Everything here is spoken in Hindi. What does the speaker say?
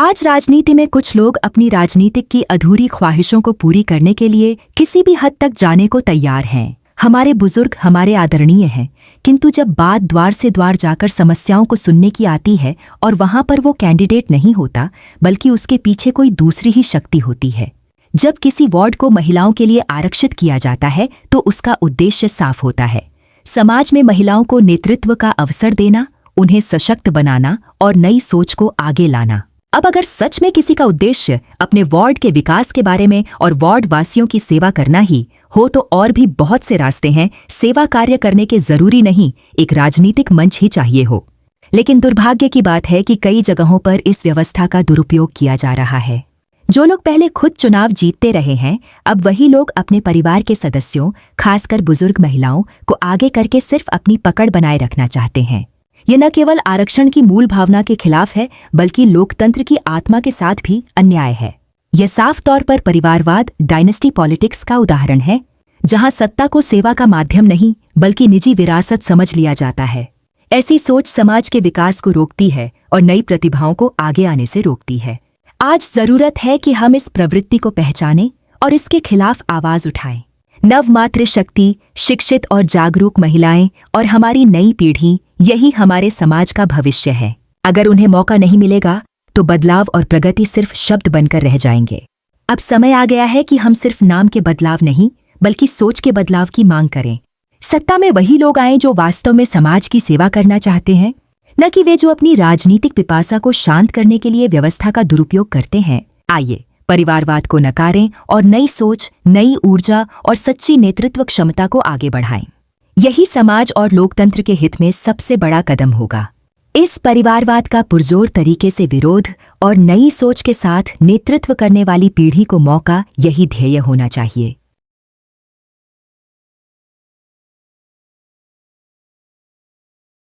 आज राजनीति में कुछ लोग अपनी राजनीतिक की अधूरी ख्वाहिशों को पूरी करने के लिए किसी भी हद तक जाने को तैयार हैं। हमारे बुजुर्ग हमारे आदरणीय हैं, किंतु जब बात द्वार से द्वार जाकर समस्याओं को सुनने की आती है और वहां पर वो कैंडिडेट नहीं होता बल्कि उसके पीछे कोई दूसरी ही शक्ति होती है। जब किसी वार्ड को महिलाओं के लिए आरक्षित किया जाता है तो उसका उद्देश्य साफ होता है, समाज में महिलाओं को नेतृत्व का अवसर देना, उन्हें सशक्त बनाना और नई सोच को आगे लाना। अब अगर सच में किसी का उद्देश्य अपने वार्ड के विकास के बारे में और वार्ड वासियों की सेवा करना ही हो तो और भी बहुत से रास्ते हैं। सेवा कार्य करने के जरूरी नहीं एक राजनीतिक मंच ही चाहिए हो। लेकिन दुर्भाग्य की बात है कि कई जगहों पर इस व्यवस्था का दुरुपयोग किया जा रहा है। जो लोग पहले खुद चुनाव जीतते रहे हैं, अब वही लोग अपने परिवार के सदस्यों, खासकर बुजुर्ग महिलाओं को आगे करके सिर्फ अपनी पकड़ बनाए रखना चाहते हैं। ये न केवल आरक्षण की मूल भावना के खिलाफ है बल्कि लोकतंत्र की आत्मा के साथ भी अन्याय है। यह साफ तौर पर परिवारवाद, डायनेस्टी पॉलिटिक्स का उदाहरण है, जहां सत्ता को सेवा का माध्यम नहीं बल्कि निजी विरासत समझ लिया जाता है। ऐसी सोच समाज के विकास को रोकती है और नई प्रतिभाओं को आगे आने से रोकती है। आज जरूरत है कि हम इस प्रवृत्ति को पहचानें और इसके खिलाफ आवाज उठाएं। नवमात्र शक्ति, शिक्षित और जागरूक महिलाएं और हमारी नई पीढ़ी, यही हमारे समाज का भविष्य है। अगर उन्हें मौका नहीं मिलेगा तो बदलाव और प्रगति सिर्फ शब्द बनकर रह जाएंगे। अब समय आ गया है कि हम सिर्फ नाम के बदलाव नहीं बल्कि सोच के बदलाव की मांग करें। सत्ता में वही लोग आएं जो वास्तव में समाज की सेवा करना चाहते हैं, न कि वे जो अपनी राजनीतिक पिपासा को शांत करने के लिए व्यवस्था का दुरुपयोग करते हैं। आइए परिवारवाद को नकारें और नई सोच, नई ऊर्जा और सच्ची नेतृत्व क्षमता को आगे बढ़ाएं। यही समाज और लोकतंत्र के हित में सबसे बड़ा कदम होगा। इस परिवारवाद का पुरजोर तरीके से विरोध और नई सोच के साथ नेतृत्व करने वाली पीढ़ी को मौका, यही ध्येय होना चाहिए।